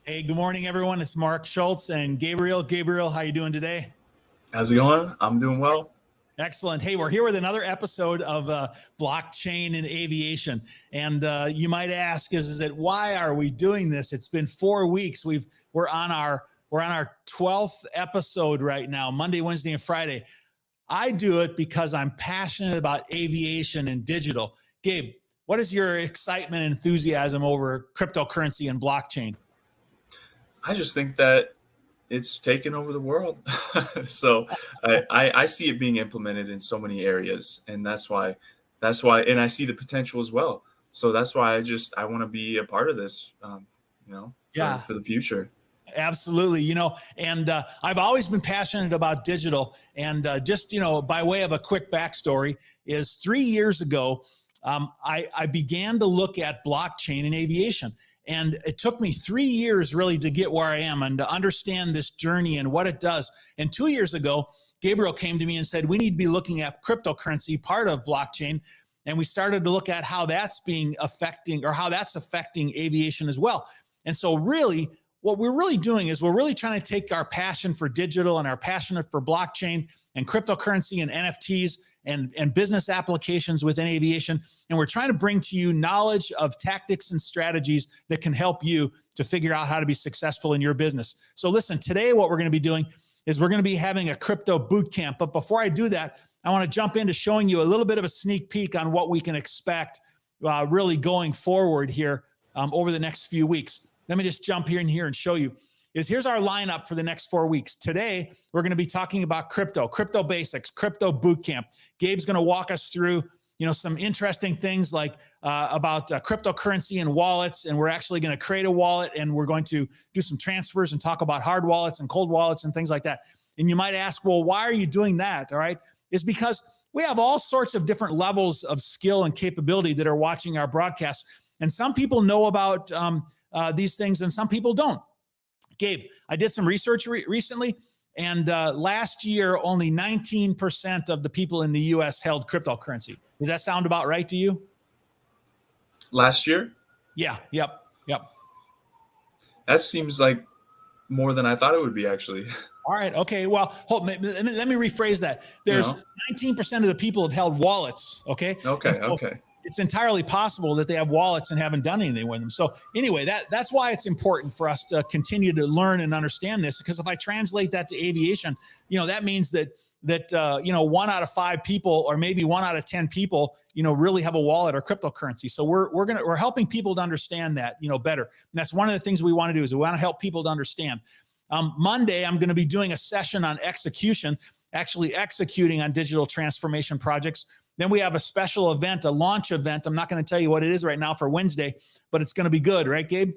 Hey, good morning, everyone. It's Mark Schultz and Gabriel. Gabriel, how you doing today? How's it going? I'm doing well. Excellent. Hey, we're here with another episode of blockchain in aviation. And you might ask, is it why are we doing this? It's been 4 weeks. We're on our 12th episode right now, Monday, Wednesday, and Friday. I do it because I'm passionate about aviation and digital. Gabe, what is your excitement and enthusiasm over cryptocurrency and blockchain? I just think that it's taken over the world. So I see it being implemented in so many areas, and that's why, and I see the potential as well. So that's why I want to be a part of this, for the future. Absolutely. And I've always been passionate about digital, and just, by way of a quick backstory is 3 years ago, I began to look at blockchain in aviation. And it took me 3 years really to get where I am and to understand this journey and what it does. And 2 years ago, Gabriel came to me and said, we need to be looking at cryptocurrency, part of blockchain. And we started to look at how that's affecting aviation as well. And so really, what we're really doing is we're really trying to take our passion for digital and our passion for blockchain and cryptocurrency and NFTs and business applications within aviation. And we're trying to bring to you knowledge of tactics and strategies that can help you to figure out how to be successful in your business. So listen, today what we're going to be doing is we're going to be having a crypto boot camp. But before I do that, I want to jump into showing you a little bit of a sneak peek on what we can expect really going forward here over the next few weeks. Let me just jump in here and show you. Here's our lineup for the next 4 weeks. Today, we're going to be talking about crypto basics, crypto bootcamp. Gabe's going to walk us through, some interesting things like about cryptocurrency and wallets. And we're actually going to create a wallet, and we're going to do some transfers and talk about hard wallets and cold wallets and things like that. And you might ask, well, why are you doing that? All right. It's because we have all sorts of different levels of skill and capability that are watching our broadcasts. And some people know about these things and some people don't. Gabe, I did some research recently, and last year, only 19% of the people in the U.S. held cryptocurrency. Does that sound about right to you? Last year? Yeah. Yep. That seems like more than I thought it would be, actually. All right. Okay. Well, let me rephrase that. There's 19% of the people have held wallets. Okay. Okay. It's entirely possible that they have wallets and haven't done anything with them. So anyway, that's why it's important for us to continue to learn and understand this, because if I translate that to aviation, that means that 1 out of 5 people, or maybe 1 out of 10 people, really have a wallet or cryptocurrency. So we're helping people to understand that, better. And that's one of the things we want to do is we want to help people to understand. Monday, I'm going to be doing a session on execution, actually executing on digital transformation projects. Then we have a special event, a launch event. I'm not going to tell you what it is right now for Wednesday, but it's going to be good, right, Gabe?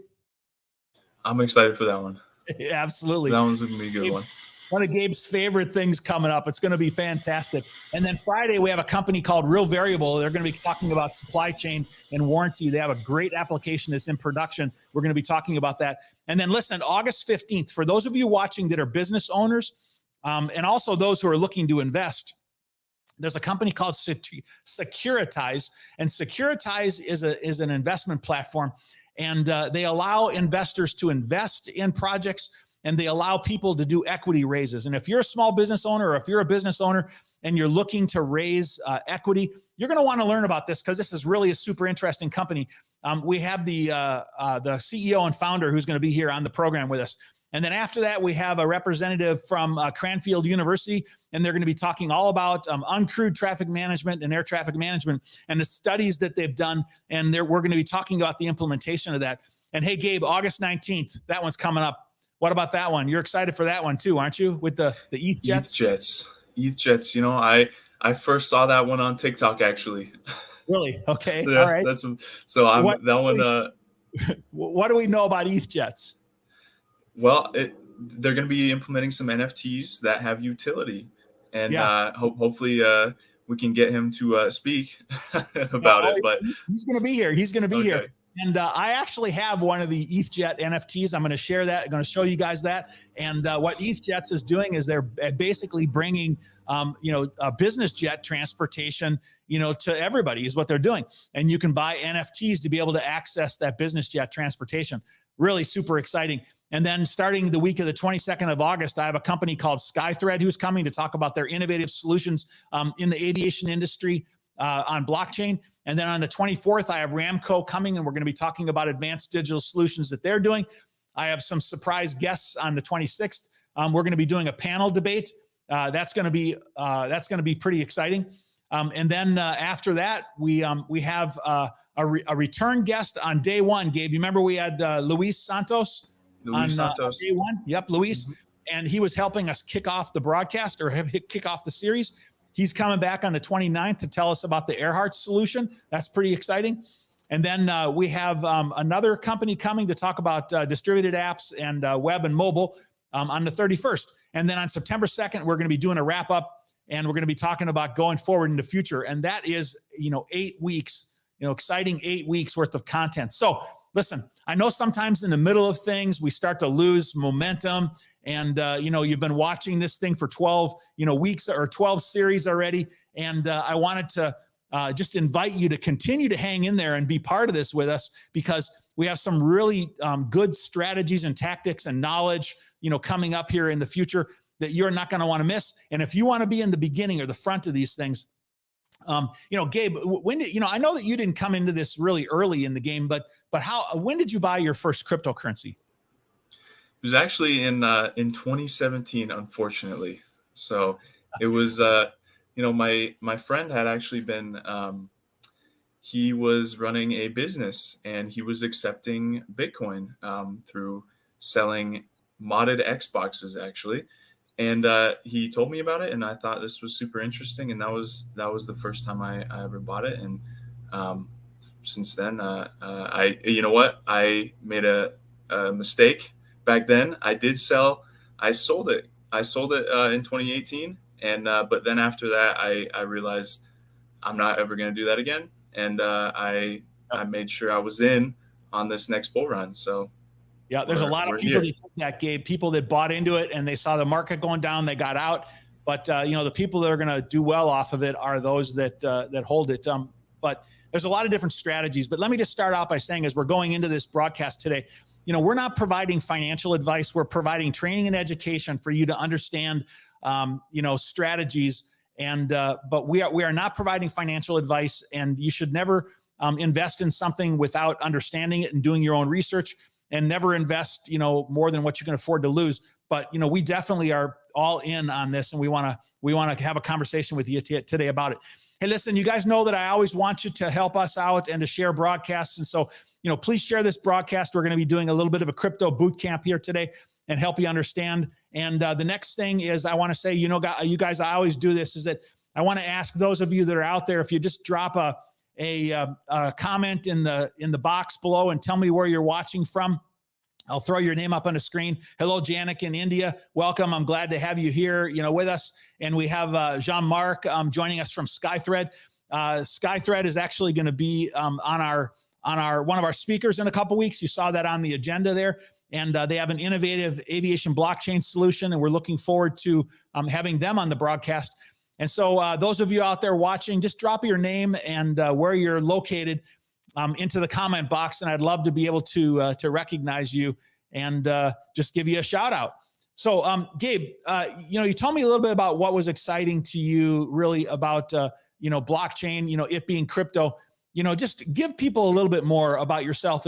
I'm excited for that one. Yeah, absolutely. That one's going to be a good one. One of Gabe's favorite things coming up. It's going to be fantastic. And then Friday, we have a company called Real Variable. They're going to be talking about supply chain and warranty. They have a great application that's in production. We're going to be talking about that. And then listen, August 15th, for those of you watching that are business owners, and also those who are looking to invest, there's a company called Securitize, and Securitize is an investment platform, and they allow investors to invest in projects, and they allow people to do equity raises. And if you're a small business owner, or if you're a business owner and you're looking to raise equity, you're going to want to learn about this, because this is really a super interesting company. We have the CEO and founder who's going to be here on the program with us. And then after that, we have a representative from Cranfield University, and they're going to be talking all about uncrewed traffic management and air traffic management and the studies that they've done. And we're going to be talking about the implementation of that. And hey, Gabe, August 19th, that one's coming up. What about that one? You're excited for that one too, aren't you? With the ETH jets? ETH jets. I first saw that one on TikTok, actually. Really? Okay. So, yeah, all right. What do we know about ETH jets? Well, they're going to be implementing some NFTs that have utility, and hopefully we can get him to speak about it. But he's going to be here. He's going to be here. And I actually have one of the ETHJet NFTs. I'm going to share that. I'm going to show you guys that. And what ETHJets is doing is they're basically bringing, a business jet transportation, to everybody is what they're doing. And you can buy NFTs to be able to access that business jet transportation. Really super exciting. And then starting the week of the 22nd of August, I have a company called SkyThread who's coming to talk about their innovative solutions in the aviation industry on blockchain. And then on the 24th, I have Ramco coming, and we're going to be talking about advanced digital solutions that they're doing. I have some surprise guests on the 26th. We're going to be doing a panel debate. That's going to be pretty exciting. And then after that, we have a return guest on day one. Gabe, you remember we had Luis Santos on day one? Yep, Luis. Mm-hmm. And he was helping us kick off the broadcast or kick off the series. He's coming back on the 29th to tell us about the Earhart solution. That's pretty exciting. And then we have another company coming to talk about distributed apps and web and mobile on the 31st. And then on September 2nd, we're going to be doing a wrap up, and we're going to be talking about going forward in the future. And that is, 8 weeks, exciting 8 weeks worth of content. So listen, I know sometimes in the middle of things, we start to lose momentum. And, you've been watching this thing for 12, weeks or 12 series already. And I wanted to just invite you to continue to hang in there and be part of this with us, because we have some really good strategies and tactics and knowledge, coming up here in the future that you're not going to want to miss. And if you want to be in the beginning or the front of these things, Gabe, when did, I know that you didn't come into this really early in the game, but when did you buy your first cryptocurrency? It was actually in 2017, unfortunately. So it was, my friend had actually been, he was running a business, and he was accepting Bitcoin through selling modded Xboxes, actually. And he told me about it, and I thought this was super interesting. And that was the first time I ever bought it. And since then, I made a mistake. Back then, I sold it in 2018. And but then after that, I realized I'm not ever going to do that again. And I made sure I was in on this next bull run. So yeah, there's a lot of people that did that, Gabe, people that bought into it and they saw the market going down, they got out. But the people that are going to do well off of it are those that hold it. But there's a lot of different strategies. But let me just start out by saying, as we're going into this broadcast today, we're not providing financial advice. We're providing training and education for you to understand, strategies. And but we are not providing financial advice. And you should never invest in something without understanding it and doing your own research, and never invest, more than what you can afford to lose. But we definitely are all in on this, and we want to have a conversation with you today about it. Hey, listen, you guys know that I always want you to help us out and to share broadcasts. And so, please share this broadcast. We're going to be doing a little bit of a crypto boot camp here today and help you understand. And the next thing is, I want to say, you guys, I always do this, is that I want to ask those of you that are out there, if you just drop a comment in the box below and tell me where you're watching from. I'll throw your name up on the screen. Hello, Janik in India. Welcome. I'm glad to have you here, with us. And we have Jean-Marc joining us from SkyThread. SkyThread is actually going to be on one of our speakers in a couple weeks. You saw that on the agenda there. And they have an innovative aviation blockchain solution, and we're looking forward to having them on the broadcast. And so those of you out there watching, just drop your name and where you're located into the comment box, and I'd love to be able to recognize you and just give you a shout out. So, Gabe, you told me a little bit about what was exciting to you, really, about blockchain, it being crypto. Just give people a little bit more about yourself.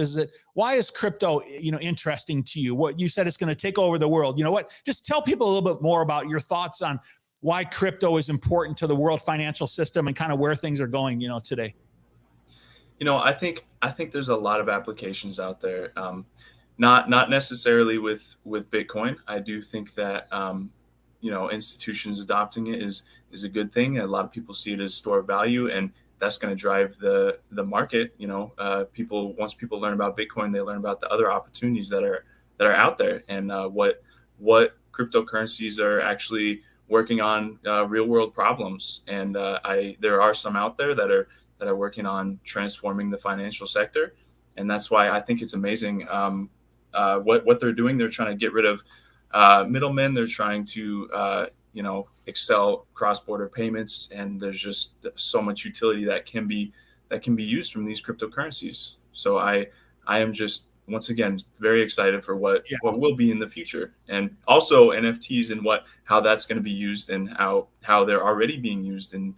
Why is crypto, interesting to you? What you said, it's going to take over the world. Just tell people a little bit more about your thoughts on why crypto is important to the world financial system and kind of where things are going, today. I think there's a lot of applications out there. Not necessarily with Bitcoin. I do think that institutions adopting it is a good thing. A lot of people see it as store of value, and that's going to drive the market. Once people learn about Bitcoin, they learn about the other opportunities that are out there, and what cryptocurrencies are actually working on real world problems. And there are some out there that are working on transforming the financial sector, and that's why I think it's amazing what they're doing. They're trying to get rid of middlemen. They're trying to excel cross-border payments, and there's just so much utility that can be used from these cryptocurrencies. So I am just once again, very excited for what Yeah. will be in the future, and also NFTs and how that's going to be used, and how they're already being used in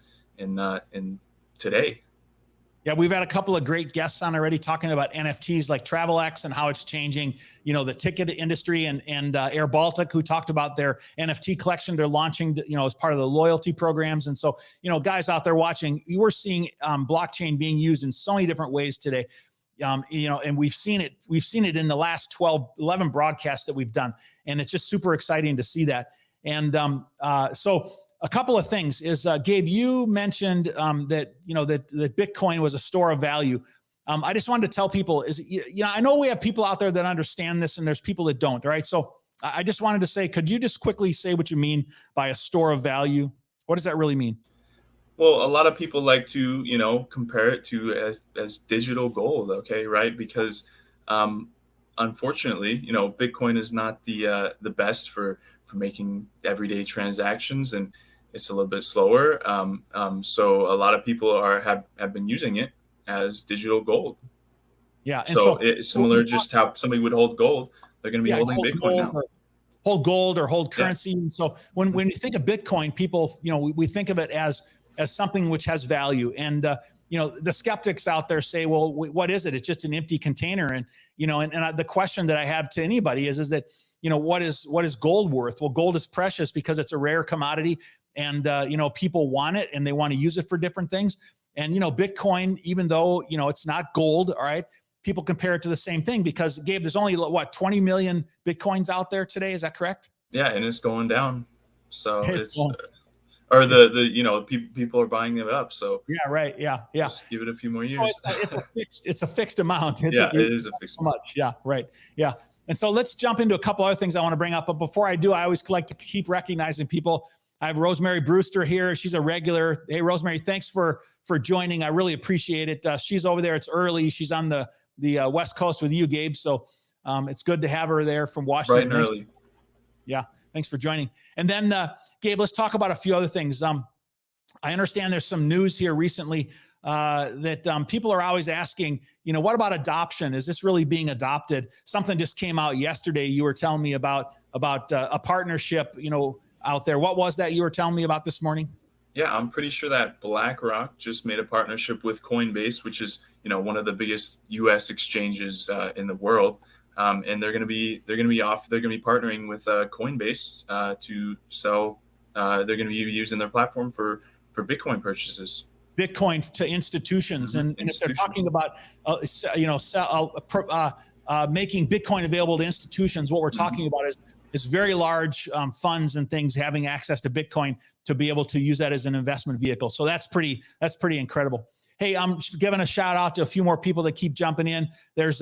today. Yeah, we've had a couple of great guests on already talking about NFTs like TravelX and how it's changing, the ticket industry, and Air Baltic, who talked about their NFT collection they're launching, as part of the loyalty programs. And so, guys out there watching, we're seeing blockchain being used in so many different ways today. And we've seen it in the last 11 broadcasts that we've done. And it's just super exciting to see that. And so a couple of things is, Gabe, you mentioned that Bitcoin was a store of value. I just wanted to tell people I know we have people out there that understand this, and there's people that don't. All right. So I just wanted to say, could you just quickly say what you mean by a store of value? What does that really mean? Well, a lot of people like to, compare it to as digital gold. Okay. Right. Because, unfortunately, Bitcoin is not the best for making everyday transactions, and it's a little bit slower. So a lot of people have been using it as digital gold. Yeah. And so it's similar, just how somebody would hold gold, they're going to be holding Bitcoin now. Hold gold or hold currency. And so when you think of Bitcoin, people, we think of it as something which has value. And, the skeptics out there say, well, what is it? It's just an empty container. And, and the question that I have to anybody is that, what is gold worth? Well, gold is precious because it's a rare commodity, and, people want it and they want to use it for different things. And, Bitcoin, even though, it's not gold, all right, people compare it to the same thing because, Gabe, there's only 20 million Bitcoins out there today. Is that correct? Yeah. And it's going down. So people are buying it up. So yeah, right. Yeah. Yeah. Just give it a few more years. It's a fixed amount. It is a fixed amount. Yeah. Right. Yeah. And so let's jump into a couple other things I want to bring up. But before I do, I always like to keep recognizing people. I have Rosemary Brewster here. She's a regular. Hey, Rosemary, thanks for joining. I really appreciate it. She's over there. It's early. She's on the West Coast with you, Gabe. So it's good to have her there from Washington. Bright and early. Yeah. Thanks for joining. And then, Gabe, let's talk about a few other things. I understand there's some news here recently that people are always asking, what about adoption? Is this really being adopted? Something just came out yesterday. You were telling me about a partnership, out there. What was that you were telling me about this morning? Yeah, I'm pretty sure that BlackRock just made a partnership with Coinbase, which is, one of the biggest U.S. exchanges in the world. And they're going to be partnering with Coinbase to sell. They're going to be using their platform for Bitcoin purchases. Bitcoin to institutions, and if they're talking about making Bitcoin available to institutions, what we're talking about is very large funds and things having access to Bitcoin to be able to use that as an investment vehicle. So that's pretty incredible. Hey, I'm giving a shout out to a few more people that keep jumping in. There's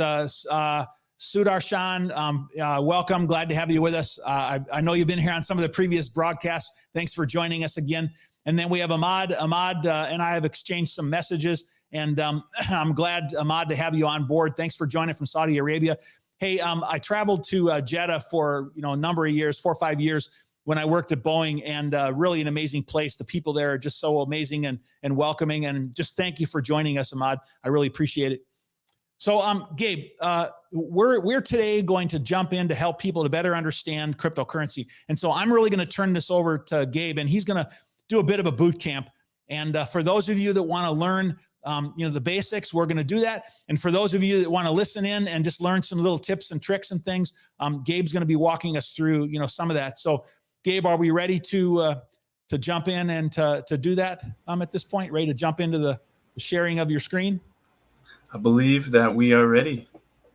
Sudarshan, welcome. Glad to have you with us. I know you've been here on some of the previous broadcasts. Thanks for joining us again. And then we have Ahmad. Ahmad and I have exchanged some messages, and I'm glad, Ahmad, to have you on board. Thanks for joining from Saudi Arabia. Hey, I traveled to Jeddah for a number of years, 4 or 5 years, when I worked at Boeing, and really an amazing place. The people there are just so amazing and welcoming. And just thank you for joining us, Ahmad. I really appreciate it. So, Gabe, we're today going to jump in to help people to better understand cryptocurrency. And so I'm really going to turn this over to Gabe, and he's going to do a bit of a boot camp. And for those of you that want to learn, the basics, we're going to do that. And for those of you that want to listen in and just learn some little tips and tricks and things, Gabe's going to be walking us through, some of that. So, Gabe, are we ready to jump in and to do that at this point? Ready to jump into the sharing of your screen? I believe that we are ready.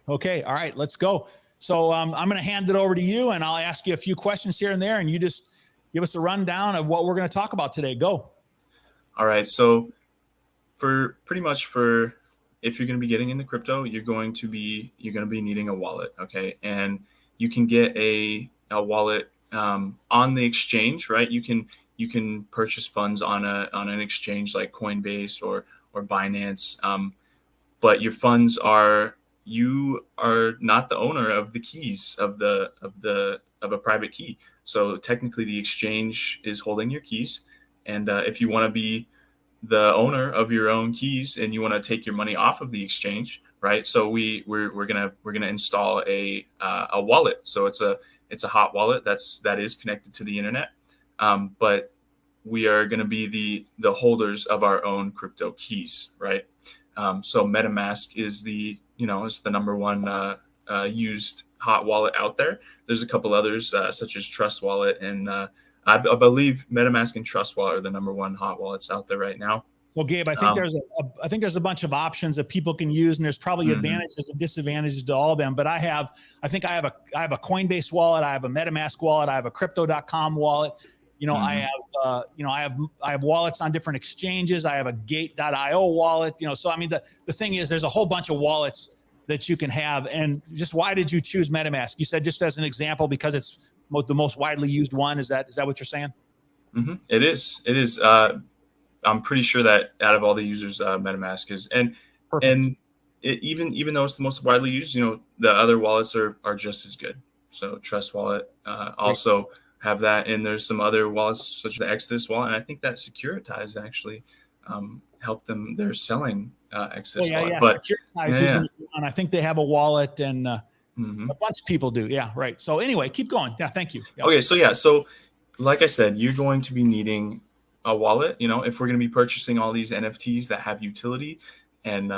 Okay. All right, let's go. So I'm going to hand it over to you, and I'll ask you a few questions here and there, and you just give us a rundown of what we're going to talk about today. Go. All right. So if you're going to be getting into crypto, you're going to be needing a wallet. Okay. And you can get a wallet on the exchange, right? You can purchase funds on an exchange like Coinbase or Binance. But your funds you are not the owner of the keys of a private key. So technically the exchange is holding your keys. And if you want to be the owner of your own keys and you want to take your money off of the exchange, right? So we're gonna install a wallet. So it's a hot wallet that is connected to the internet, but we are going to be the holders of our own crypto keys, right? So MetaMask is the number one used hot wallet out there. There's a couple others such as Trust Wallet, and I believe MetaMask and Trust Wallet are the number one hot wallets out there right now. So Gabe, I think there's a bunch of options that people can use, and there's probably advantages and disadvantages to all of them. But I have a Coinbase wallet, I have a MetaMask wallet, I have a Crypto.com wallet. I have wallets on different exchanges. I have a Gate.io wallet. So I mean, the thing is, there's a whole bunch of wallets that you can have. And just why did you choose MetaMask? You said just as an example because it's the most widely used one. Is that what you're saying? Mm-hmm. It is. I'm pretty sure that out of all the users, MetaMask is, and Perfect. And even though it's the most widely used, the other wallets are just as good. So Trust Wallet also have that, and there's some other wallets such as the Exodus wallet, and I think that Securitize actually helped them. They're selling Exodus wallet. Yeah. But Securitize, and I think they have a wallet, and a bunch of people do. Yeah, right. So anyway, keep going. Yeah, thank you. Yep. Okay, so like I said, you're going to be needing a wallet. If we're going to be purchasing all these NFTs that have utility, and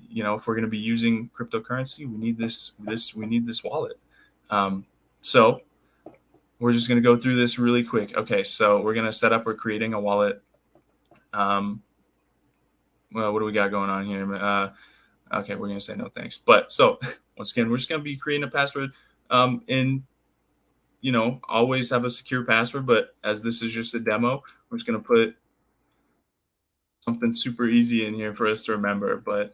if we're going to be using cryptocurrency, we need this wallet. So we're just going to go through this really quick. Okay, so we're creating a wallet. Well, what do we got going on here? Okay, we're going to say no thanks. But so once again, we're just going to be creating a password. Always have a secure password, but as this is just a demo, we're just going to put something super easy in here for us to remember. But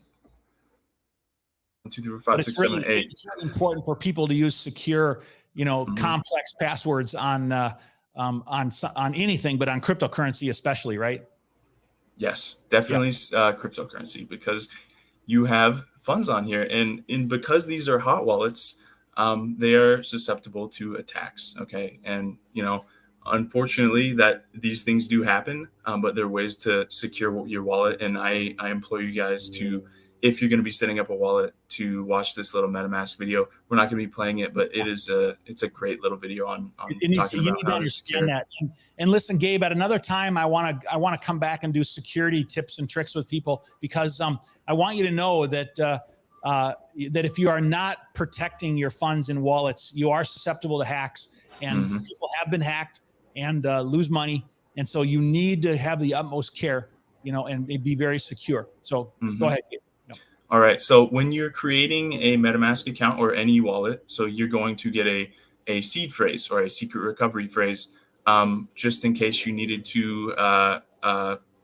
1, 2, 3, 4, 5, 6, 7, 8. It's really important for people to use secure, complex passwords on anything, but on cryptocurrency especially, right? Yes, definitely cryptocurrency, because you have funds on here, and because these are hot wallets, they are susceptible to attacks. Okay, and unfortunately, that these things do happen, but there are ways to secure your wallet, and I implore you guys to, if you're going to be setting up a wallet, to watch this little MetaMask video. We're not going to be playing it, but it's a great little video on talking about how to secure that. And listen, Gabe, at another time, I want to come back and do security tips and tricks with people, because I want you to know that that if you are not protecting your funds in wallets, you are susceptible to hacks, and people have been hacked and lose money. And so you need to have the utmost care, and be very secure. So go ahead, Gabe. All right. So when you're creating a MetaMask account or any wallet, so you're going to get a seed phrase or a secret recovery phrase, just in case you needed to,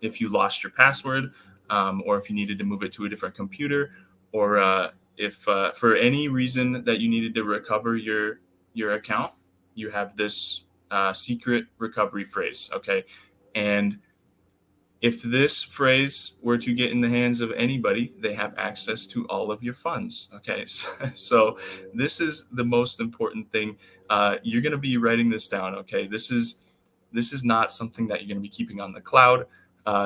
if you lost your password, or if you needed to move it to a different computer, or if for any reason that you needed to recover your account, you have this secret recovery phrase. Okay. And if this phrase were to get in the hands of anybody, they have access to all of your funds. Okay, so this is the most important thing. You're going to be writing this down. Okay, this is not something that you're going to be keeping on the cloud.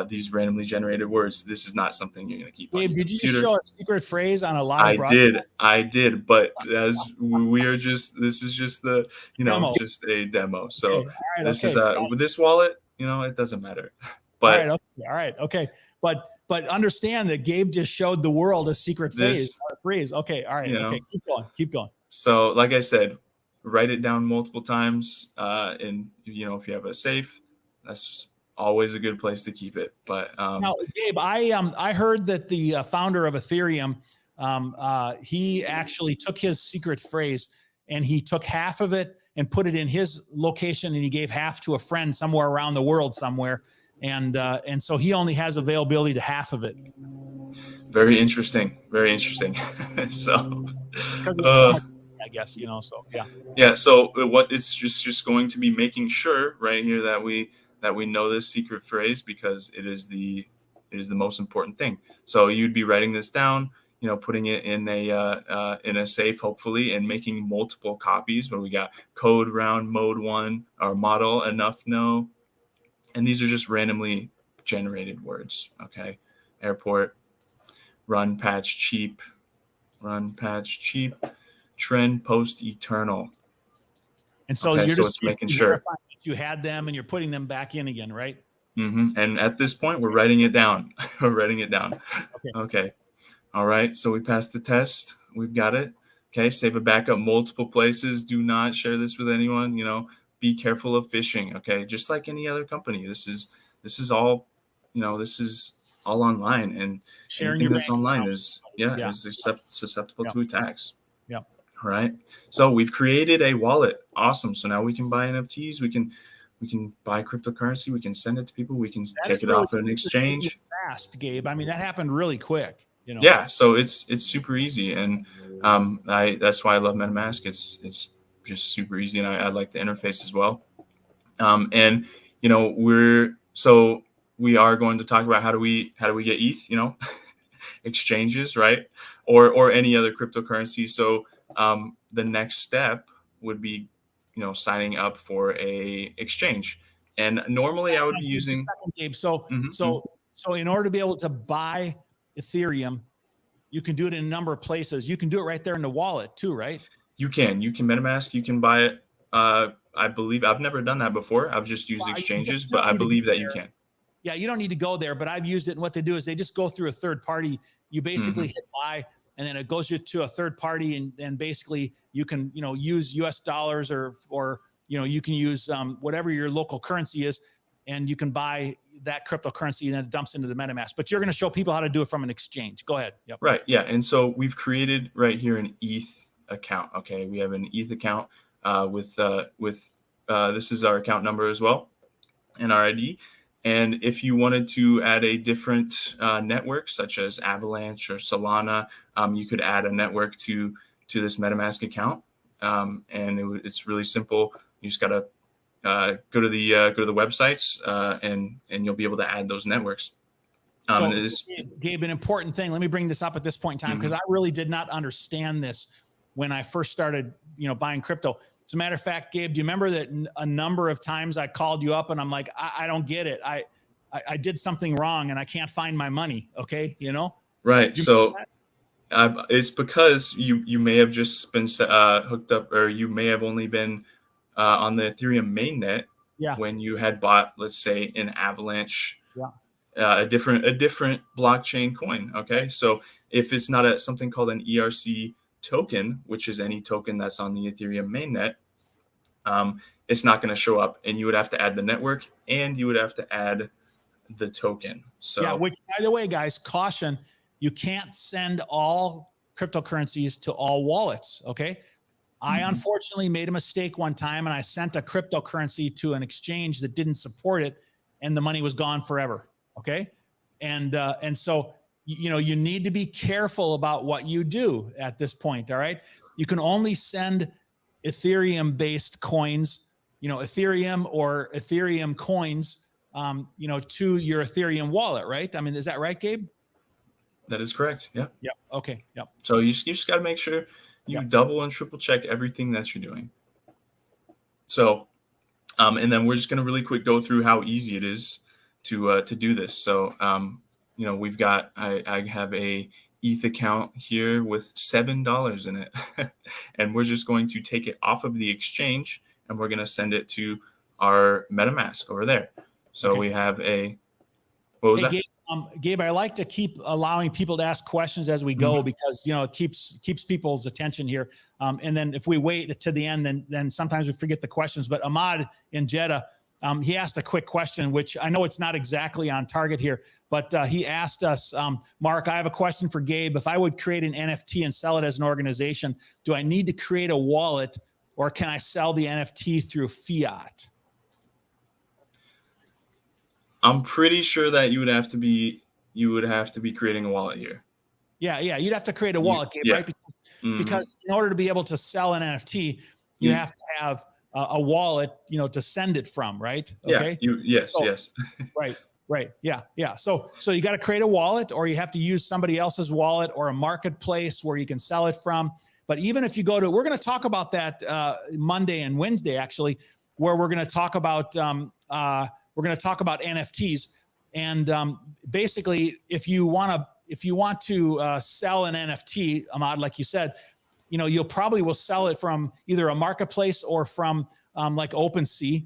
These randomly generated words. This is not something you're going to keep. Gabe, did you just show a secret phrase on a live broadcast? I did, but as we are just, this is just the demo. Just a demo. So okay. Right, this is with this wallet. It doesn't matter. But all right, okay. But understand that Gabe just showed the world a secret phrase. Okay, all right, okay. Keep going. So, like I said, write it down multiple times, and if you have a safe, that's always a good place to keep it. But now, Gabe, I heard that the founder of Ethereum, he actually took his secret phrase and he took half of it and put it in his location, and he gave half to a friend somewhere around the world somewhere. And so he only has availability to half of it. Very interesting. So, I guess, so yeah. Yeah. So what it's just going to be making sure right here that we know this secret phrase, because it is the most important thing. So you'd be writing this down, putting it in a safe, hopefully, and making multiple copies. Where we got code round mode 1 or model enough no. And these are just randomly generated words. Okay. Airport, run, patch, cheap, run patch cheap, trend post eternal. And so Okay, you're so just it's making sure verifying that you had them and you're putting them back in again, right? And at this point, we're writing it down. We're writing it down. Okay. Okay. All right. So we passed the test. We've got it. Okay. Save a backup multiple places. Do not share this with anyone. You know, be careful of phishing. Okay. Just like any other company. This is all, you know, this is all online, and Sharing anything your that's bank online account. is Yeah. is susceptible Yeah. to attacks. Yeah. All right. So we've created a wallet. Awesome. So now we can buy NFTs. We can buy cryptocurrency. We can send it to people. We can take it off an exchange. Fast, Gabe. I mean, that happened really quick. You know. Yeah. So it's super easy, and that's why I love MetaMask. It's just super easy, and I like the interface as well. And you know, we are going to talk about how do we get ETH. You know, exchanges, right? Or any other cryptocurrency. So the next step would be, you know, signing up for a exchange. And normally I would be using Gabe. So in order to be able to buy Ethereum, you can do it in a number of places. You can do it right there in the wallet too, right? You can MetaMask, you can buy it. I believe I've never done that before. I've just used exchanges, but I believe that you can. Yeah, you don't need to go there, but I've used it. And what they do is they just go through a third party. You basically hit buy, and then it goes you to a third party, and basically you can, you know, use US dollars or you know, you can use whatever your local currency is, and you can buy that cryptocurrency, and then it dumps into the MetaMask. But you're going to show people how to do it from an exchange. Go ahead. Yep. Right. Yeah. And so we've created right here an ETH account. Okay, we have an ETH account with this is our account number as well, and our ID. And if you wanted to add a different network, such as Avalanche or Solana, you could add a network to this MetaMask account, and it's really simple. You just gotta go to the websites, and you'll be able to add those networks. Gabe, an important thing. Let me bring this up at this point in time, because I really did not understand this when I first started, you know, buying crypto. As a matter of fact, Gabe, do you remember that a number of times I called you up and I'm like, I don't get it. I did something wrong and I can't find my money. Okay. You know? Right. So it's because you may have just been hooked up, or you may have only been on the Ethereum mainnet when you had bought, let's say, an Avalanche, a different blockchain coin. Okay. So if it's not something called an ERC token, which is any token that's on the Ethereum mainnet, it's not going to show up, and you would have to add the network and you would have to add the token. So which, by the way, guys, caution, you can't send all cryptocurrencies to all wallets. Okay. I unfortunately made a mistake one time, and I sent a cryptocurrency to an exchange that didn't support it, and the money was gone forever. Okay. And so, you know, you need to be careful about what you do at this point. All right. You can only send Ethereum based coins, you know, Ethereum or Ethereum coins, you know, to your Ethereum wallet, right? I mean, is that right, Gabe? That is correct. Yeah. Yeah. Okay. Yep. So you just got to make sure you double and triple check everything that you're doing. So, and then we're just going to really quick go through how easy it is to do this. So, you know, we've got, I have a ETH account here with $7 in it, and we're just going to take it off of the exchange, and we're going to send it to our MetaMask over there. So we have a, what was that? Gabe, I like to keep allowing people to ask questions as we go, because, you know, it keeps people's attention here. And then if we wait to the end, then sometimes we forget the questions. But Ahmad in Jeddah, he asked a quick question, which I know it's not exactly on target here, but he asked us, Mark, I have a question for Gabe. If I would create an NFT and sell it as an organization, do I need to create a wallet, or can I sell the NFT through fiat? I'm pretty sure that you would have to be creating a wallet here. Yeah, you'd have to create a wallet, Gabe, right? Because in order to be able to sell an NFT, you have to have a wallet, you know, to send it from, right? Okay. Yes. Right. Yeah. So you got to create a wallet, or you have to use somebody else's wallet or a marketplace where you can sell it from. But even if you go to, we're going to talk about that Monday and Wednesday, actually, where we're going to talk about NFTs. And basically, if you want if you want to sell an NFT, Ahmad, like you said, you'll probably will sell it from either a marketplace or from like OpenSea,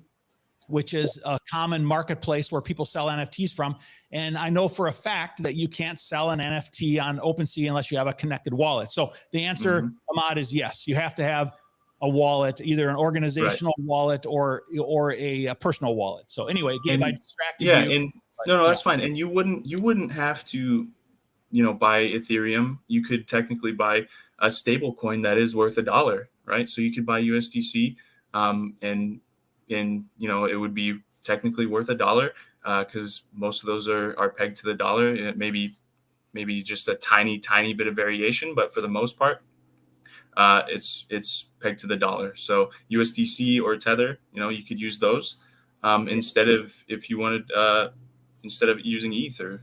which is a common marketplace where people sell NFTs from. And I know for a fact that you can't sell an NFT on OpenSea unless you have a connected wallet. So the answer, Ahmad, is yes. You have to have a wallet, either an organizational wallet or a personal wallet. So anyway, Gabe, I distracted you. And no, that's fine. And you wouldn't have to, buy Ethereum. You could technically buy a stable coin that is worth $1, right? So you could buy USDC, and it would be technically worth $1, because most of those are pegged to the dollar. Maybe just a tiny bit of variation, but for the most part, it's pegged to the dollar. So USDC or Tether, you could use those instead of, if you wanted, instead of using ETH or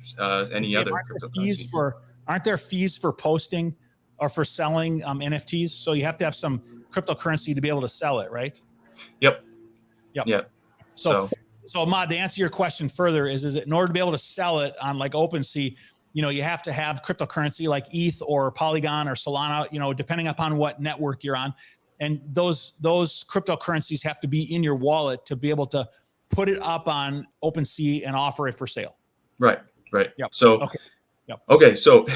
any other cryptocurrency. Aren't there fees for posting or for selling NFTs? So you have to have some cryptocurrency to be able to sell it, right? Yep. So Ahmad, to answer your question further, is in order to be able to sell it on like OpenSea, you have to have cryptocurrency like ETH or Polygon or Solana, depending upon what network you're on. And those cryptocurrencies have to be in your wallet to be able to put it up on OpenSea and offer it for sale. Right. Yep. So, okay. So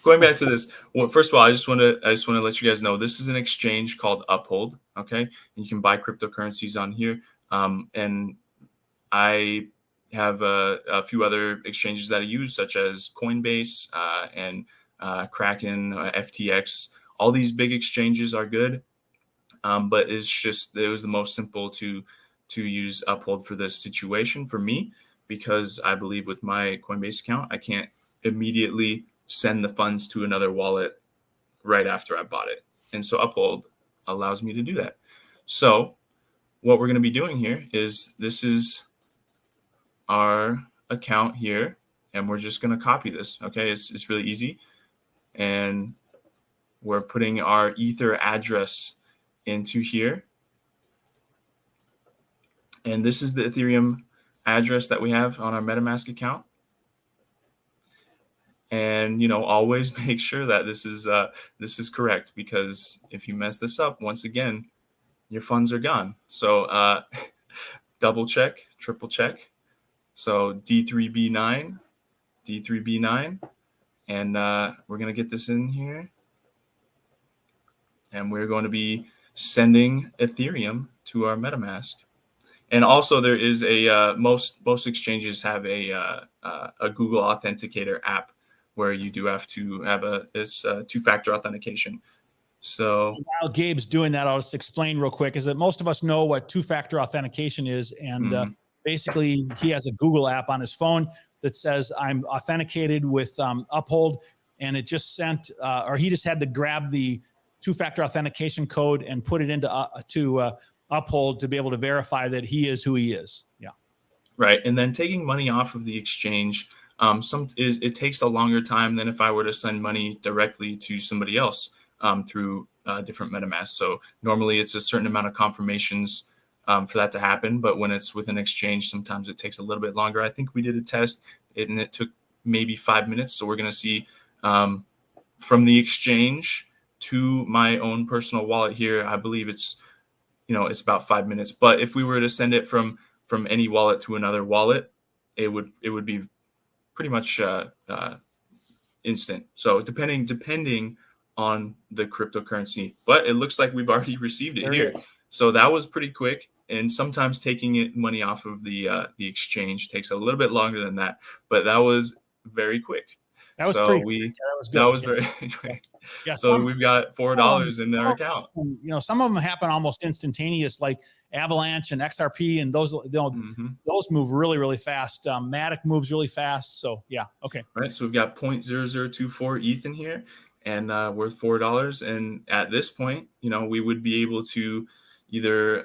going back to this, well, first of all, I just want to let you guys know, this is an exchange called Uphold. Okay. And you can buy cryptocurrencies on here. And I have a few other exchanges that I use, such as Coinbase and Kraken, FTX. All these big exchanges are good, but it was the most simple to use Uphold for this situation for me, because I believe with my Coinbase account, I can't immediately send the funds to another wallet right after I bought it. And so Uphold allows me to do that. So what we're going to be doing here is, this is our account here, and we're just going to copy this. Okay. It's really easy. And we're putting our Ether address into here. And this is the Ethereum address that we have on our MetaMask account. And, always make sure that this is correct, because if you mess this up, once again, your funds are gone. So double check, triple check. So D3B9, and we're going to get this in here. And we're going to be sending Ethereum to our MetaMask. And also there is most exchanges have a Google Authenticator app where you do have to have this two-factor authentication. So while Gabe's doing that, I'll just explain real quick, is that most of us know what two-factor authentication is. And basically he has a Google app on his phone that says I'm authenticated with Uphold, and it just sent, or he just had to grab the two-factor authentication code and put it into Uphold to be able to verify that he is who he is. Yeah. Right. And then taking money off of the exchange, it takes a longer time than if I were to send money directly to somebody else through different MetaMask. So normally it's a certain amount of confirmations for that to happen. But when it's with an exchange, sometimes it takes a little bit longer. I think we did a test and it took maybe 5 minutes. So we're going to see from the exchange to my own personal wallet here, I believe it's about 5 minutes. But if we were to send it from any wallet to another wallet, it would be pretty much instant. So depending on the cryptocurrency, but it looks like we've already received it here. So that was pretty quick. And sometimes taking money off of the exchange takes a little bit longer than that, but that was very quick. That was pretty quick. That was very quick. Yeah, so we've got $4 in our account. Some of them happen almost instantaneous, like Avalanche and XRP, and those those move really, really fast. Matic moves really fast. So yeah, okay. All right, so we've got 0.0024 ETH in here, and worth $4. And at this point, we would be able to either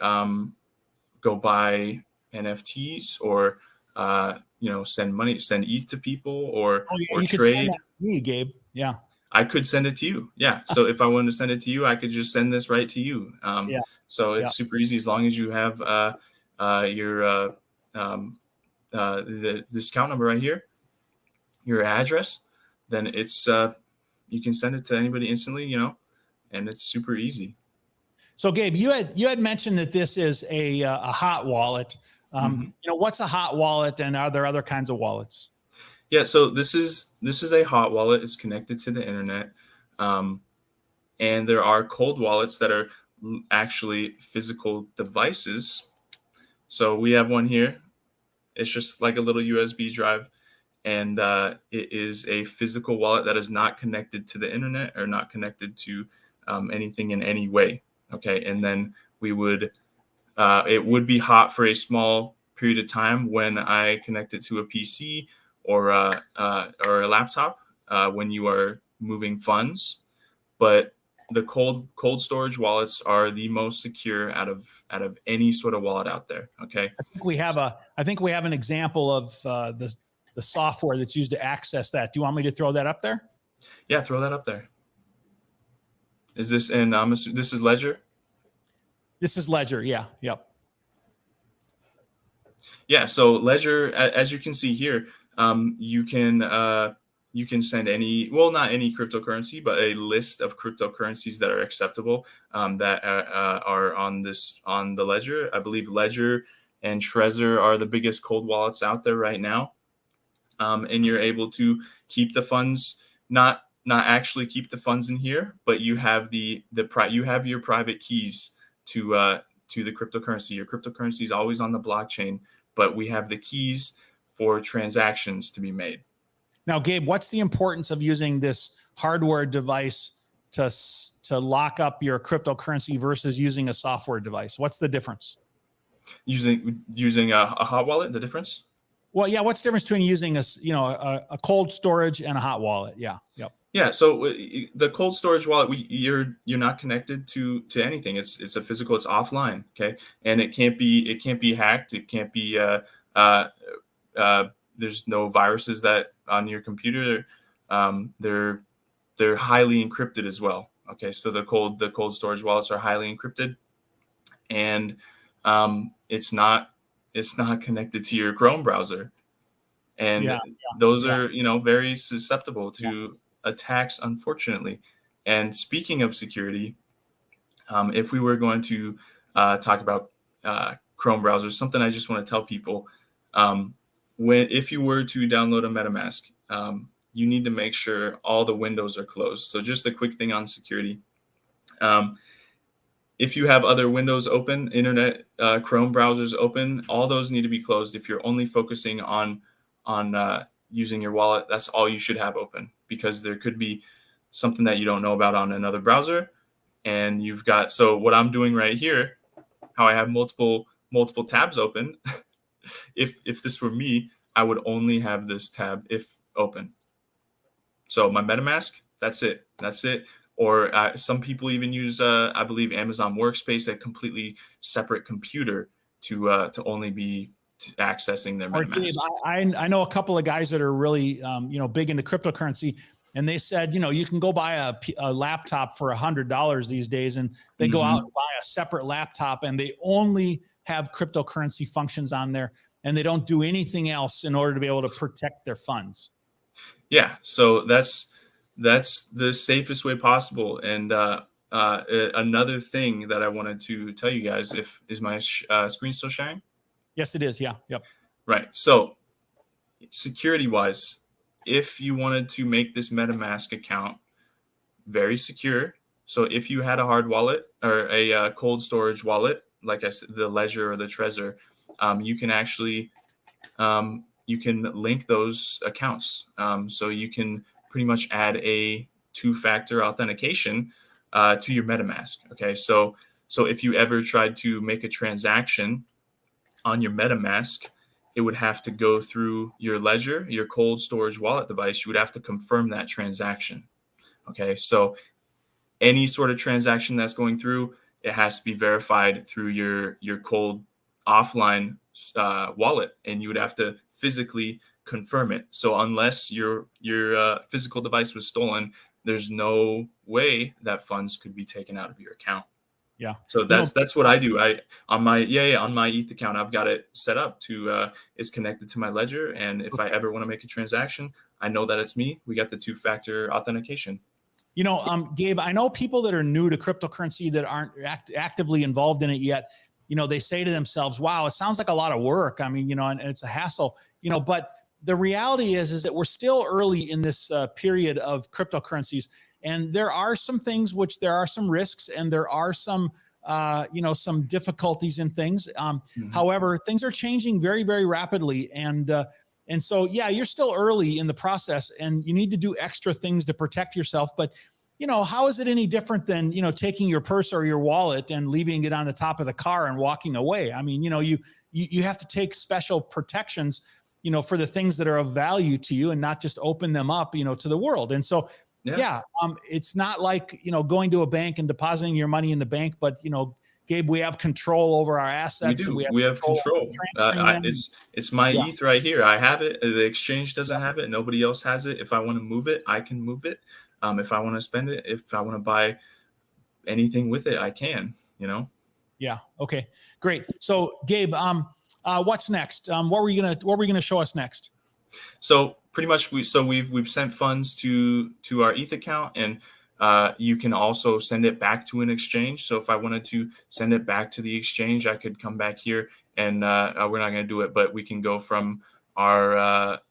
go buy NFTs or send ETH to people, or you trade. Could send that to me, Gabe. Yeah. I could send it to you. Yeah. So if I wanted to send it to you, I could just send this right to you. So it's super easy, as long as you have your this account number right here, your address, then it's you can send it to anybody instantly, you know, and it's super easy. So Gabe, you had mentioned that this is a hot wallet. You know, what's a hot wallet, and are there other kinds of wallets? Yeah, so this is a hot wallet. It's connected to the internet, and there are cold wallets that are actually physical devices. So we have one here. It's just like a little USB drive, and it is a physical wallet that is not connected to the internet or not connected to anything in any way. Okay, and then we would it would be hot for a small period of time when I connect it to a PC or a laptop when you are moving funds. But the cold storage wallets are the most secure out of any sort of wallet out there. Okay. I think we have an example of the software that's used to access that. Do you want me to throw that up there? Yeah, throw that up there. Is this this is Ledger? This is Ledger. Yeah. Yep. Yeah. So Ledger, as you can see here, you can send not any cryptocurrency, but a list of cryptocurrencies that are acceptable that are on the Ledger. I believe Ledger and Trezor are the biggest cold wallets out there right now, and you're able to keep the funds, not actually keep the funds in here, but you have you have your private keys to the cryptocurrency. Your cryptocurrency is always on the blockchain, but we have the keys for transactions to be made. Now, Gabe, what's the importance of using this hardware device to lock up your cryptocurrency versus using a software device? What's the difference? Using a hot wallet, the difference? Well, yeah. What's the difference between using a cold storage and a hot wallet? Yeah. Yep. Yeah. So the cold storage wallet, you're not connected to anything. It's a physical. It's offline. Okay, and it can't be hacked. It can't be. There's no viruses that on your computer. They're highly encrypted as well. Okay, so the cold storage wallets are highly encrypted, and it's not connected to your Chrome browser, and those are very susceptible to attacks, unfortunately. And speaking of security, if we were going to talk about Chrome browsers, something I just want to tell people, if you were to download a MetaMask, you need to make sure all the windows are closed. So just a quick thing on security. If you have other windows open, internet, Chrome browsers open, all those need to be closed. If you're only focusing on using your wallet, that's all you should have open, because there could be something that you don't know about on another browser. And so what I'm doing right here, how I have multiple tabs open, if this were me, I would only have this tab open. So my MetaMask, that's it. Or some people even use, I believe, Amazon Workspace, a completely separate computer to only be accessing their MetaMask. I know a couple of guys that are really big into cryptocurrency, and they said you can go buy a laptop for $100 these days, and they go out and buy a separate laptop, and they only have cryptocurrency functions on there, and they don't do anything else in order to be able to protect their funds. Yeah, so that's the safest way possible. And another thing that I wanted to tell you guys, is my screen still sharing? Yes, it is. Yeah. Yep. Right. So security wise, if you wanted to make this MetaMask account very secure, so if you had a hard wallet or a cold storage wallet, like I said, the Ledger or the Trezor, you can actually you can link those accounts. So you can pretty much add a two-factor authentication to your MetaMask. Okay, so if you ever tried to make a transaction on your MetaMask, it would have to go through your Ledger, your cold storage wallet device. You would have to confirm that transaction. Okay, so any sort of transaction that's going through, it has to be verified through your cold offline wallet, and you would have to physically confirm it. So unless your physical device was stolen, there's no way that funds could be taken out of your account. Yeah. So that's what I do. On my ETH account, I've got it set up to it's connected to my Ledger, and if I ever want to make a transaction, I know that it's me. We got the 2-factor authentication. Gabe, I know people that are new to cryptocurrency that aren't actively involved in it yet. They say to themselves, wow, it sounds like a lot of work. I mean, and it's a hassle, but the reality is that we're still early in this period of cryptocurrencies. And there are some things which there are some risks, and there are some, some difficulties in things. However, things are changing very, very rapidly. And so, yeah, you're still early in the process, and you need to do extra things to protect yourself. But, how is it any different than, taking your purse or your wallet and leaving it on the top of the car and walking away? I mean, you have to take special protections, for the things that are of value to you, and not just open them up, to the world. And so, it's not like, going to a bank and depositing your money in the bank, but, Gabe, we have control over our assets. We do. We have control. It's my ETH right here. I have it. The exchange doesn't have it. Nobody else has it. If I want to move it, I can move it. If I want to spend it, if I want to buy anything with it, I can. Yeah. Okay. Great. So, Gabe, what's next? What were you gonna show us next? So pretty much we've sent funds to our ETH account, and you can also send it back to an exchange. So if I wanted to send it back to the exchange, I could come back here, and we're not going to do it, but we can go from our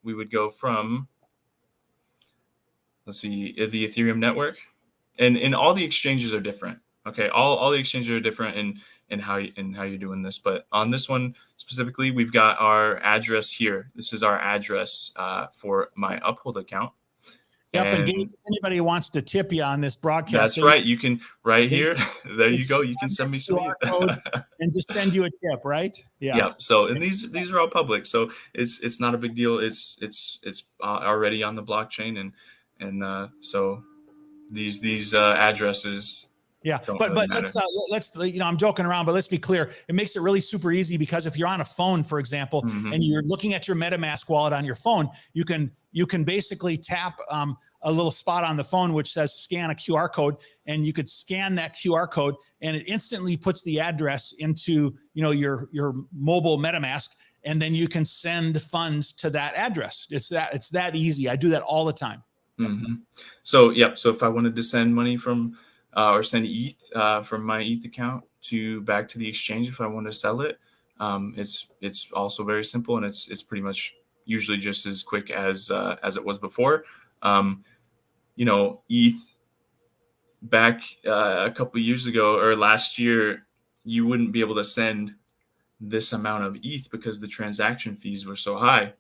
we would go from, let's see, the Ethereum network, and all the exchanges are different. Okay, all the exchanges are different in how you're doing this, but on this one specifically, we've got our address here. This is our address for my Uphold account. Yep, and Gabe, if anybody wants to tip you on this broadcast, that's right. You can here. There you go. You can send me some and just send you a tip, right? Yeah. Yeah. So, and these are all public, so it's not a big deal. It's already on the blockchain, and so these addresses. Yeah, but let's I'm joking around, but let's be clear. It makes it really super easy, because if you're on a phone, for example, and you're looking at your MetaMask wallet on your phone, you can basically tap a little spot on the phone which says scan a QR code, and you could scan that QR code, and it instantly puts the address into your mobile MetaMask, and then you can send funds to that address. It's that easy. I do that all the time. So if I wanted to send money from or send ETH from my ETH account back to the exchange, if I want to sell it, it's also very simple, and it's pretty much usually just as quick as it was before. ETH back a couple of years ago or last year, you wouldn't be able to send this amount of ETH because the transaction fees were so high.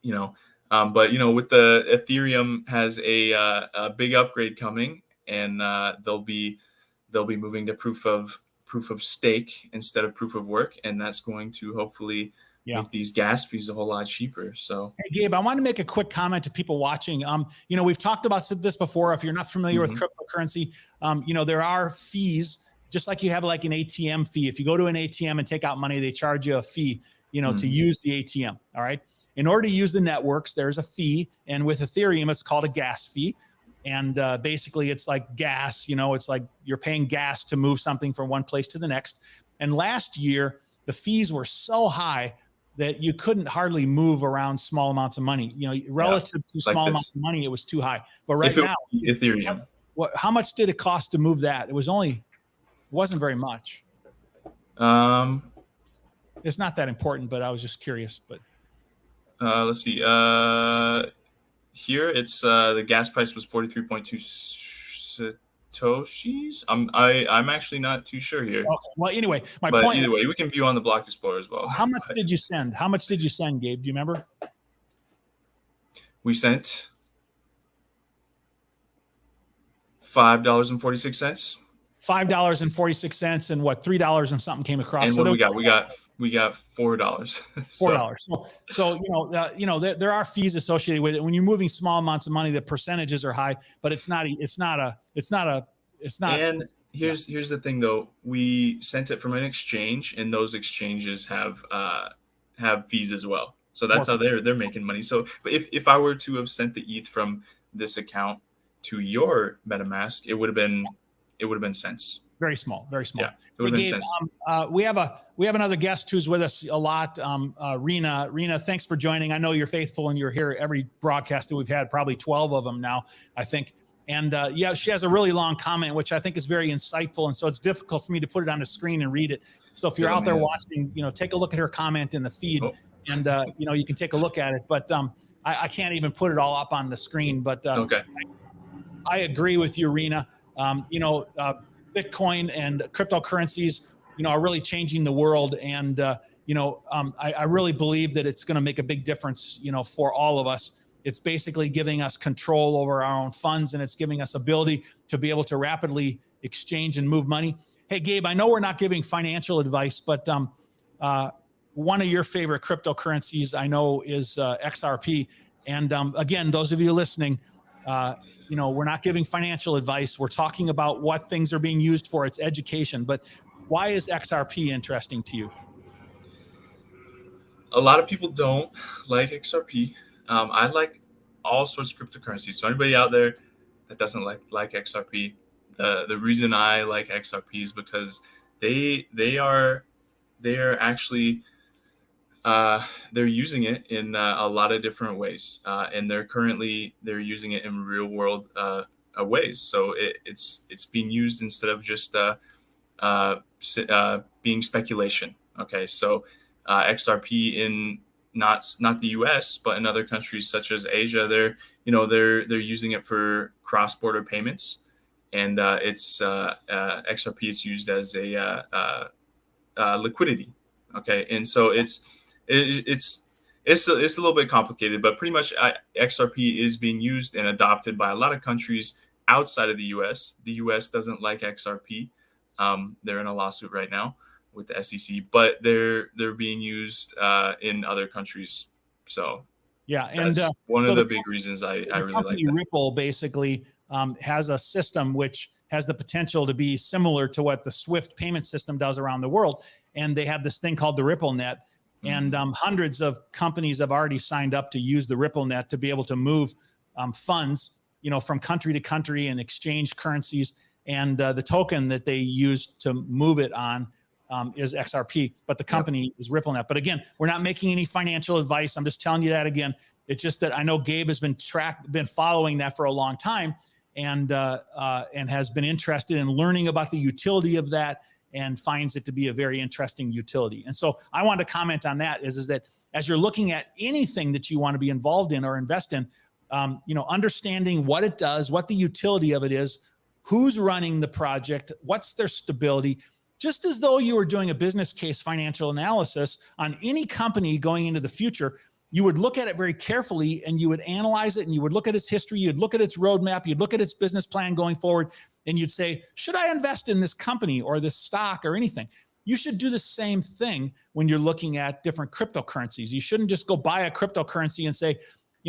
But with the Ethereum has a big upgrade coming, and they'll be moving to proof of stake instead of proof of work, and that's going to hopefully make these gas fees a whole lot cheaper. So, hey, Gabe, I want to make a quick comment to people watching. We've talked about this before. If you're not familiar with cryptocurrency, there are fees, just like you have like an ATM fee. If you go to an ATM and take out money, they charge you a fee, to use the ATM. All right. In order to use the networks, there's a fee, and with Ethereum, it's called a gas fee. And basically, it's like gas, it's like you're paying gas to move something from one place to the next. And last year, the fees were so high that you couldn't hardly move around small amounts of money. Relative to small amounts of money, it was too high. But right now, Ethereum. How much did it cost to move that? It wasn't very much. It's not that important, but I was just curious. But let's see. Here it's the gas price was 43.2 satoshis. I'm actually not too sure here. Okay. Well, anyway, but either way, we can view on the Block Explorer as well. How much did you send? How much did you send, Gabe? Do you remember? We sent $5.46. $5.46, and what, $3 and something came across. And what we got $4. So there are fees associated with it. When you're moving small amounts of money, the percentages are high, but it's not. And here's the thing though. We sent it from an exchange, and those exchanges have fees as well. So that's how they're making money. So, but if I were to have sent the ETH from this account to your MetaMask, it would have been cents. Very small, very small. Yeah, it would Hey, make Gabe, sense. we have another guest who's with us a lot. Rena. Rena, thanks for joining. I know you're faithful and you're here every broadcast that we've had, probably 12 of them now, I think. And yeah, she has a really long comment, which I think is very insightful. And so it's difficult for me to put it on the screen and read it. So if you're out there watching, take a look at her comment in the feed, and you can take a look at it. But I can't even put it all up on the screen. But Okay. I agree with you, Rena. Bitcoin and cryptocurrencies, are really changing the world. And, I really believe that it's going to make a big difference, for all of us. It's basically giving us control over our own funds, and it's giving us ability to be able to rapidly exchange and move money. Hey, Gabe, I know we're not giving financial advice, but one of your favorite cryptocurrencies I know is XRP. And again, those of you listening, we're not giving financial advice. We're talking about what things are being used for. It's education. But why is XRP interesting to you? A lot of people don't like XRP. I like all sorts of cryptocurrencies. So anybody out there that doesn't like XRP, the reason I like XRP is because they are actually they're using it in a lot of different ways, and they're using it in real world ways. So it's being used instead of just being speculation. Okay, so XRP in not the U.S. but in other countries such as Asia, they're using it for cross-border payments, and XRP is used as a liquidity. Okay, and so it's a little bit complicated, but pretty much XRP is being used and adopted by a lot of countries outside of the U.S. The U.S. doesn't like XRP. They're in a lawsuit right now with the SEC, but they're being used in other countries. So yeah, and that's one of the big reasons I really like that. Ripple basically has a system which has the potential to be similar to what the SWIFT payment system does around the world. And they have this thing called the Ripple Net. And hundreds of companies have already signed up to use the Ripple Net to be able to move funds, from country to country and exchange currencies. And the token that they use to move it on is XRP, but the company is RippleNet. But again, we're not making any financial advice. I'm just telling you that again. It's just that I know Gabe has been following that for a long time, and has been interested in learning about the utility of that, and finds it to be a very interesting utility. And so I want to comment on that is that as you're looking at anything that you want to be involved in or invest in, understanding what it does, what the utility of it is, who's running the project, what's their stability, just as though you were doing a business case financial analysis on any company going into the future, you would look at it very carefully and you would analyze it, and you would look at its history, you'd look at its roadmap, you'd look at its business plan going forward, and you'd say, should I invest in this company or this stock or anything? You should do the same thing when you're looking at different cryptocurrencies. You shouldn't just go buy a cryptocurrency and say,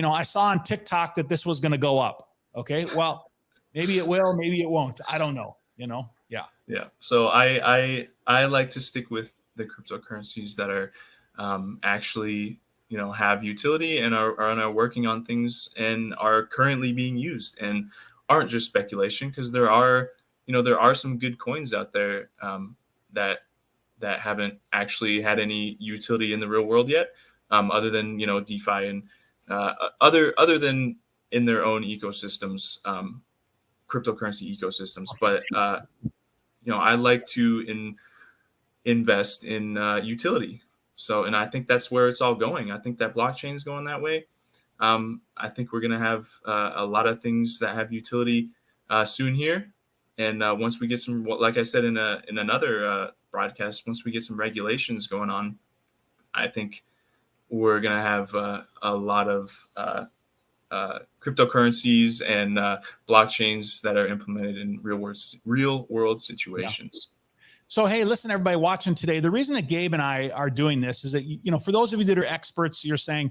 I saw on TikTok that this was going to go up. Okay, well, maybe it will, maybe it won't. I don't know, Yeah. Yeah. So I like to stick with the cryptocurrencies that are actually, have utility and are working on things and are currently being used and aren't just speculation, because there are some good coins out there that haven't actually had any utility in the real world yet, other than DeFi and other than in their own ecosystems, cryptocurrency ecosystems. But I like to invest in utility. So, and I think that's where it's all going. I think that blockchain is going that way. I think we're going to have a lot of things that have utility soon here. And once we get some, like I said in another broadcast, once we get some regulations going on, I think we're going to have a lot of cryptocurrencies and blockchains that are implemented in real world situations. Yeah. So, hey, listen, everybody watching today, the reason that Gabe and I are doing this is that, for those of you that are experts, you're saying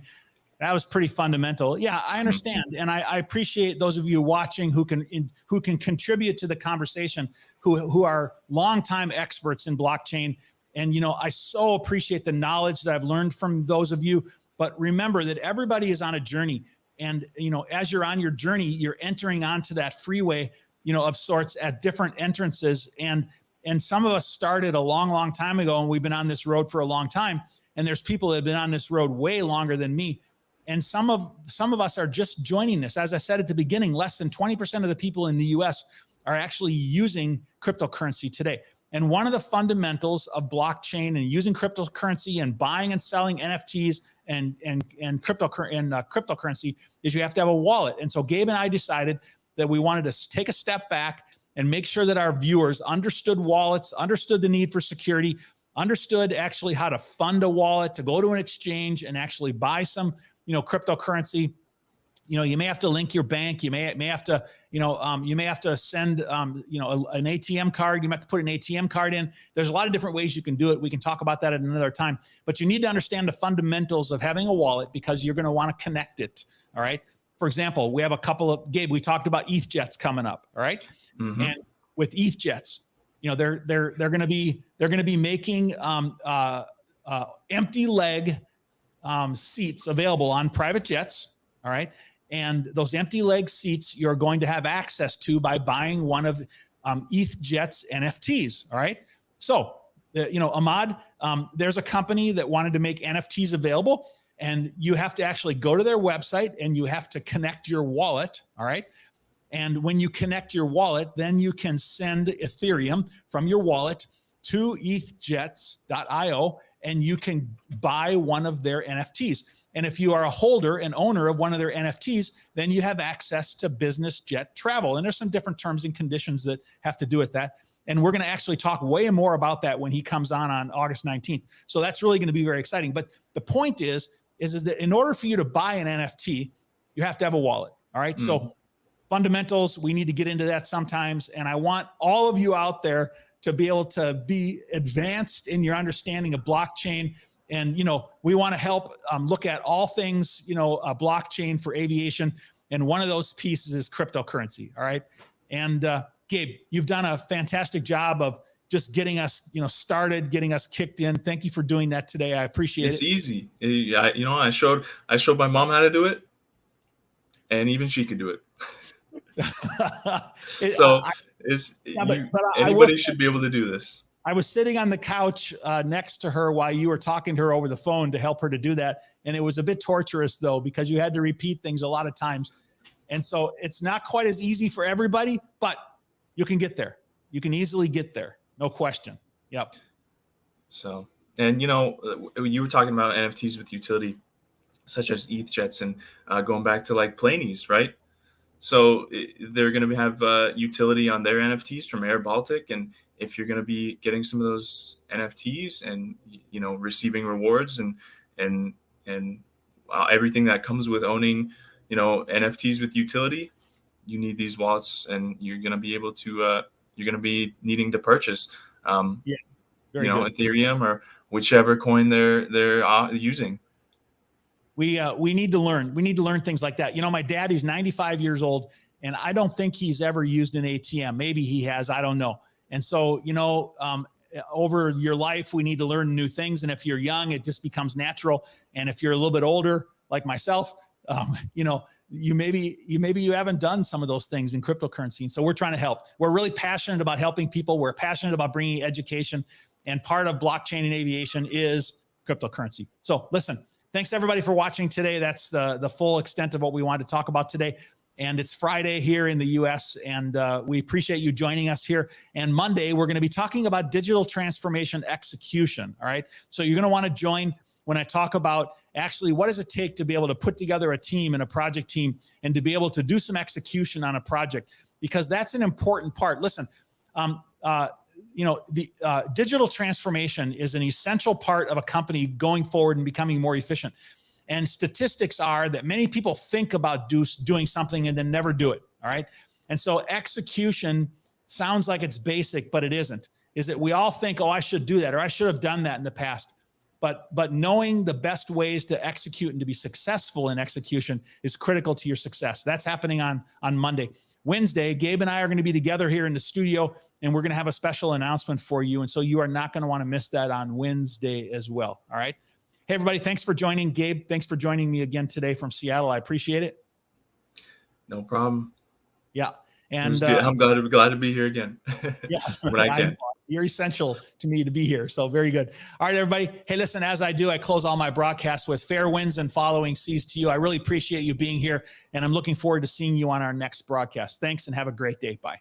that was pretty fundamental. Yeah, I understand. Mm-hmm. And I appreciate those of you watching who can contribute to the conversation, who are longtime experts in blockchain. And, I so appreciate the knowledge that I've learned from those of you. But remember that everybody is on a journey. And, as you're on your journey, you're entering onto that freeway, of sorts at different entrances. And And some of us started a long, long time ago, and we've been on this road for a long time. And there's people that have been on this road way longer than me. And some of us are just joining this. As I said at the beginning, less than 20% of the people in the US are actually using cryptocurrency today. And one of the fundamentals of blockchain and using cryptocurrency and buying and selling NFTs and cryptocurrency is you have to have a wallet. And so Gabe and I decided that we wanted to take a step back and make sure that our viewers understood wallets, understood the need for security, understood actually how to fund a wallet, to go to an exchange and actually buy some, cryptocurrency. You may have to link your bank. You may have to, you may have to send, an ATM card. You might have to put an ATM card in. There's a lot of different ways you can do it. We can talk about that at another time. But you need to understand the fundamentals of having a wallet because you're going to want to connect it. All right. For example, we have a couple of, Gabe, we talked about ETH jets coming up. All right. Mm-hmm. And with ETH jets, they're going to be making empty leg seats available on private jets. All right. And those empty leg seats you're going to have access to by buying one of ETH Jet's NFTs. All right. So, Ahmad, there's a company that wanted to make NFTs available, and you have to actually go to their website and you have to connect your wallet. All right. And when you connect your wallet, then you can send Ethereum from your wallet to ethjets.io, and you can buy one of their NFTs. And if you are a holder and owner of one of their NFTs, then you have access to business jet travel. And there's some different terms and conditions that have to do with that. And we're going to actually talk way more about that when he comes on August 19th. So that's really going to be very exciting. But the point is that in order for you to buy an NFT, you have to have a wallet. All right. So fundamentals, we need to get into that sometimes. And I want all of you out there to be able to be advanced in your understanding of blockchain. And, we want to help look at all things, blockchain for aviation. And one of those pieces is cryptocurrency. All right. And Gabe, you've done a fantastic job of just getting us, started, getting us kicked in. Thank you for doing that today. I appreciate it. It's easy. I showed my mom how to do it, and even she could do it. Anybody should be able to do this. I was sitting on the couch next to her while you were talking to her over the phone to help her to do that. And it was a bit torturous, though, because you had to repeat things a lot of times. And so it's not quite as easy for everybody, but you can get there. You can easily get there. No question. Yep. So, and, you were talking about NFTs with utility, such as ETH jets, and going back to like Plainies, right? So they're going to have utility on their NFTs from Air Baltic. And if you're going to be getting some of those NFTs and, receiving rewards and everything that comes with owning, NFTs with utility, you need these wallets, and you're going to be able to, you're going to be needing to purchase, Ethereum or whichever coin they're using. We need to learn. We need to learn things like that. My dad is 95 years old, and I don't think he's ever used an ATM. Maybe he has. I don't know. And so, over your life, we need to learn new things. And if you're young, it just becomes natural. And if you're a little bit older, like myself, you haven't done some of those things in cryptocurrency. And so we're trying to help. We're really passionate about helping people. We're passionate about bringing education. And part of blockchain and aviation is cryptocurrency. So listen. Thanks everybody for watching today. That's the full extent of what we wanted to talk about today. And it's Friday here in the US, and we appreciate you joining us here. And Monday, we're going to be talking about digital transformation execution. All right. So you're going to want to join when I talk about actually what does it take to be able to put together a team and a project team and to be able to do some execution on a project, because that's an important part. Listen, digital transformation is an essential part of a company going forward and becoming more efficient. And statistics are that many people think about doing something and then never do it. All right. And so execution sounds like it's basic, but it isn't. Is that we all think, oh, I should do that, or I should have done that in the past. But knowing the best ways to execute and to be successful in execution is critical to your success. That's happening on Monday. Wednesday, Gabe and I are going to be together here in the studio, and we're going to have a special announcement for you. And so you are not going to want to miss that on Wednesday as well. All right. Hey, everybody. Thanks for joining. Gabe, thanks for joining me again today from Seattle. I appreciate it. No problem. Yeah. And I'm glad to be here again. Yeah, when I can. You're essential to me to be here. So very good. All right, everybody. Hey, listen, as I do, I close all my broadcasts with fair winds and following seas to you. I really appreciate you being here, and I'm looking forward to seeing you on our next broadcast. Thanks, and have a great day. Bye.